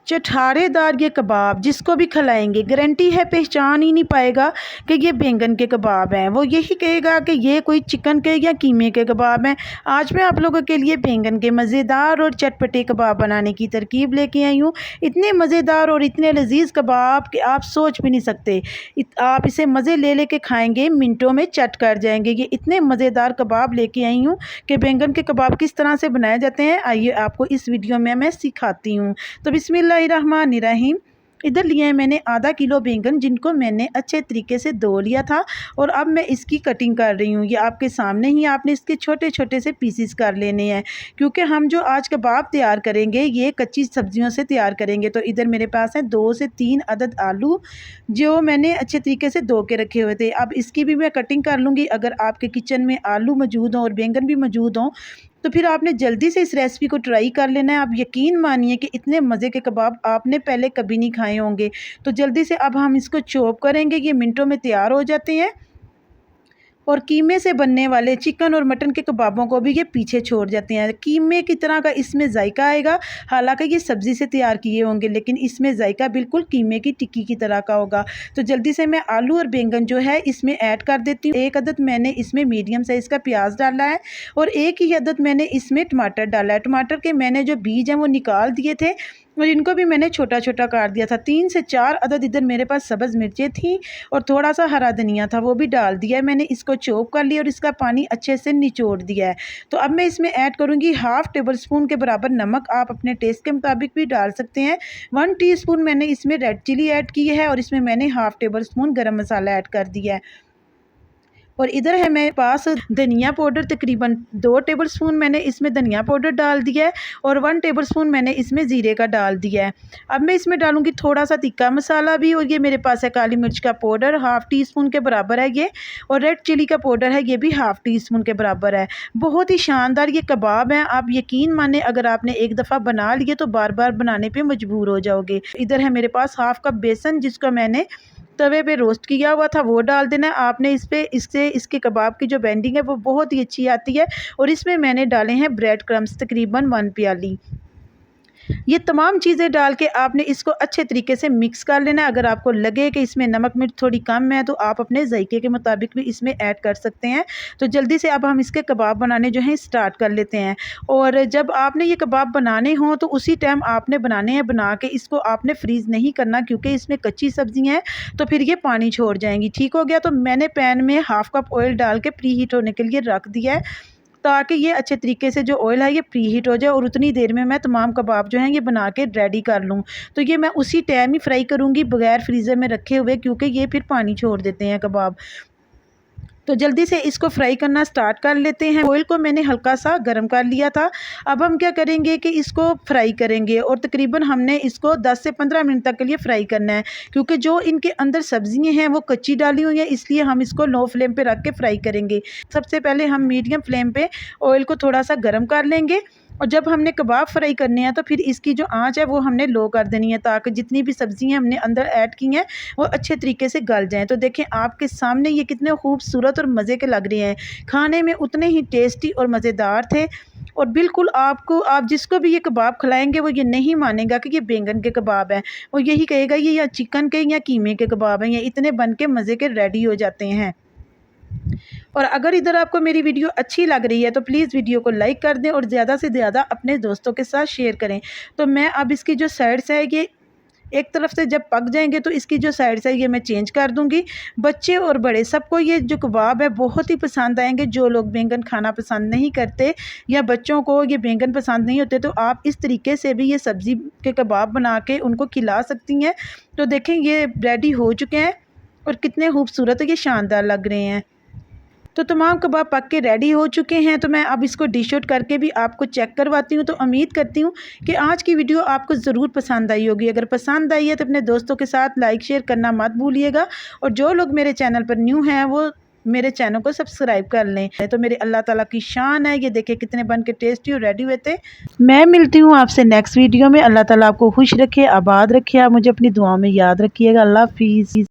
चठारेदार ये कबाब जिसको भी खिलाएंगे गारंटी है पहचान ही नहीं पाएगा कि ये बैंगन के कबाब हैं। वो यही कहेगा कि ये कोई चिकन के या कीमे के कबाब हैं। आज मैं आप लोगों के लिए बैंगन के मज़ेदार और चटपटे कबाब बनाने की तरकीब लेके आई हूँ। इतने मज़ेदार और इतने लजीज कबाब कि आप सोच भी नहीं सकते। आप इसे मज़े ले लेके खाएंगे, मिनटों में चट कर जाएंगे। ये इतने मज़ेदार कबाब लेके आई हूँ कि बैंगन के कबाब किस तरह से बनाए जाते हैं आइए आपको इस वीडियो में मैं सिखाती हूँ। तो बिस्मिल्लाहिर्रहमानिर्रहीम। इधर लिए हैं मैंने आधा किलो बैंगन जिनको मैंने अच्छे तरीके से धो लिया था और अब मैं इसकी कटिंग कर रही हूँ। ये आपके सामने ही आपने इसके छोटे छोटे से पीसीस कर लेने हैं क्योंकि हम जो आज कबाब तैयार करेंगे ये कच्ची सब्जियों से तैयार करेंगे। तो इधर मेरे पास है 2 से 3 अदद आलू जो मैंने अच्छे तरीके से धो के रखे हुए थे। अब इसकी भी मैं कटिंग कर लूँगी। अगर आपके किचन में आलू मौजूद हों और बैंगन भी मौजूद हों तो फिर आपने जल्दी से इस रेसिपी को ट्राई कर लेना है। आप यकीन मानिए कि इतने मज़े के कबाब आपने पहले कभी नहीं खाए होंगे। तो जल्दी से अब हम इसको चॉप करेंगे। ये मिनटों में तैयार हो जाते हैं और कीमे से बनने वाले चिकन और मटन के कबाबों को भी ये पीछे छोड़ जाते हैं। कीमे की तरह का इसमें जायका आएगा। हालांकि ये सब्ज़ी से तैयार किए होंगे लेकिन इसमें जायका बिल्कुल कीमे की टिक्की की तरह का होगा। तो जल्दी से मैं आलू और बैंगन जो है इसमें ऐड कर देती हूँ। 1 अदद मैंने इसमें मीडियम साइज़ का प्याज डाला है और 1 ही अदद मैंने इसमें टमाटर डाला है। टमाटर के मैंने जो बीज हैं वो निकाल दिए थे और इनको भी मैंने छोटा छोटा काट दिया था। 3 से 4 अदद इधर मेरे पास सब्ज़ मिर्चें थी और थोड़ा सा हरा धनिया था वो भी डाल दिया है मैंने। इसको चॉप कर लिया और इसका पानी अच्छे से निचोड़ दिया है। तो अब मैं इसमें ऐड करूँगी 1/2 टेबल स्पून के बराबर नमक। आप अपने टेस्ट के मुताबिक भी डाल सकते हैं। 1 टीस्पून मैंने इसमें रेड चिली ऐड की है और इसमें मैंने 1/2 टेबल स्पून गरम मसाला ऐड कर दिया है। और इधर है मेरे पास धनिया पाउडर, तकरीबन 2 टेबल स्पून मैंने इसमें धनिया पाउडर डाल दिया है और 1 टेबल स्पून मैंने इसमें ज़ीरे का डाल दिया है। अब मैं इसमें डालूंगी थोड़ा सा तिक्का मसाला भी और ये मेरे पास है काली मिर्च का पाउडर 1/2 टीस्पून के बराबर है ये और रेड चिली का पाउडर है ये भी 1/2 टीस्पून के बराबर है। बहुत ही शानदार ये कबाब हैं। आप यकीन माने अगर आपने एक दफ़ा बना लिए तो बार बार बनाने पर मजबूर हो जाओगे। इधर है मेरे पास 1/2 कप बेसन जिसको मैंने तवे पे रोस्ट किया हुआ था वो डाल देना है आपने। इससे इसके कबाब की जो बेंडिंग है वो बहुत ही अच्छी आती है। और इसमें मैंने डाले हैं ब्रेड क्रम्स तकरीबन 1 प्याली। ये तमाम चीज़ें डाल के आपने इसको अच्छे तरीके से मिक्स कर लेना है। अगर आपको लगे कि इसमें नमक मिर्च थोड़ी कम है तो आप अपने जायके के मुताबिक भी इसमें ऐड कर सकते हैं। तो जल्दी से अब हम इसके कबाब बनाने जो हैं स्टार्ट कर लेते हैं। और जब आपने ये कबाब बनाने हों तो उसी टाइम आपने बनाने हैं। बना के इसको आपने फ्रीज़ नहीं करना क्योंकि इसमें कच्ची सब्जियाँ हैं तो फिर ये पानी छोड़ जाएंगी। ठीक हो गया। तो मैंने पैन में 1/2 कप ऑयल डाल के प्री हीट होने के लिए रख दिया है ताकि ये अच्छे तरीके से जो ऑयल है ये प्री हीट हो जाए और उतनी देर में मैं तमाम कबाब जो हैं ये बना के रेडी कर लूँ। तो ये मैं उसी टाइम ही फ्राई करूँगी बगैर फ्रीज़र में रखे हुए क्योंकि ये फिर पानी छोड़ देते हैं कबाब। तो जल्दी से इसको फ्राई करना स्टार्ट कर लेते हैं। ऑयल को मैंने हल्का सा गर्म कर लिया था। अब हम क्या करेंगे कि इसको फ्राई करेंगे और तकरीबन हमने इसको 10 से 15 मिनट तक के लिए फ्राई करना है क्योंकि जो इनके अंदर सब्जियां हैं वो कच्ची डाली हुई हैं इसलिए हम इसको लो फ्लेम पे रख के फ्राई करेंगे। सबसे पहले हम मीडियम फ्लेम पे ऑयल को थोड़ा सा गर्म कर लेंगे और जब हमने कबाब फ्राई करने हैं तो फिर इसकी जो आंच है वो हमने लो कर देनी है ताकि जितनी भी सब्जियां हमने अंदर ऐड की हैं वो अच्छे तरीके से गल जाएं। तो देखें आपके सामने ये कितने खूबसूरत और मज़े के लग रहे हैं। खाने में उतने ही टेस्टी और मज़ेदार थे और बिल्कुल आप जिसको भी ये कबाब खिलाएंगे वो ये नहीं मानेगा कि ये बैंगन के कबाब हैं। वो यही कहेगा ये या चिकन के या कीमे के कबाब हैं। ये इतने बन के मज़े के रेडी हो जाते हैं। और अगर इधर आपको मेरी वीडियो अच्छी लग रही है तो प्लीज़ वीडियो को लाइक कर दें और ज़्यादा से ज़्यादा अपने दोस्तों के साथ शेयर करें। तो मैं अब इसकी जो साइड्स है ये एक तरफ से जब पक जाएंगे तो इसकी जो साइड्स है ये मैं चेंज कर दूंगी। बच्चे और बड़े सबको ये जो कबाब है बहुत ही पसंद आएंगे। जो लोग बैंगन खाना पसंद नहीं करते या बच्चों को ये बैंगन पसंद नहीं होते तो आप इस तरीके से भी ये सब्ज़ी के कबाब बना के उनको खिला सकती हैं। तो देखें ये रेडी हो चुके हैं और कितने खूबसूरत ये शानदार लग रहे हैं। तो तमाम कबाब पक के रेडी हो चुके हैं। तो मैं अब इसको डिश आउट करके भी आपको चेक करवाती हूँ। तो उम्मीद करती हूँ कि आज की वीडियो आपको ज़रूर पसंद आई होगी। अगर पसंद आई है तो अपने दोस्तों के साथ लाइक शेयर करना मत भूलिएगा और जो लोग मेरे चैनल पर न्यू हैं वो मेरे चैनल को सब्सक्राइब कर लें। तो मेरे अल्लाह ताला की शान है। ये देखें कितने बन के टेस्टी और रेडी हुए थे। मैं मिलती हूँ आपसे नेक्स्ट वीडियो में। अल्लाह ताला आपको खुश रखे, आबाद रखे। आप मुझे अपनी दुआओं में याद रखिएगा। अल्लाह हाफिज़।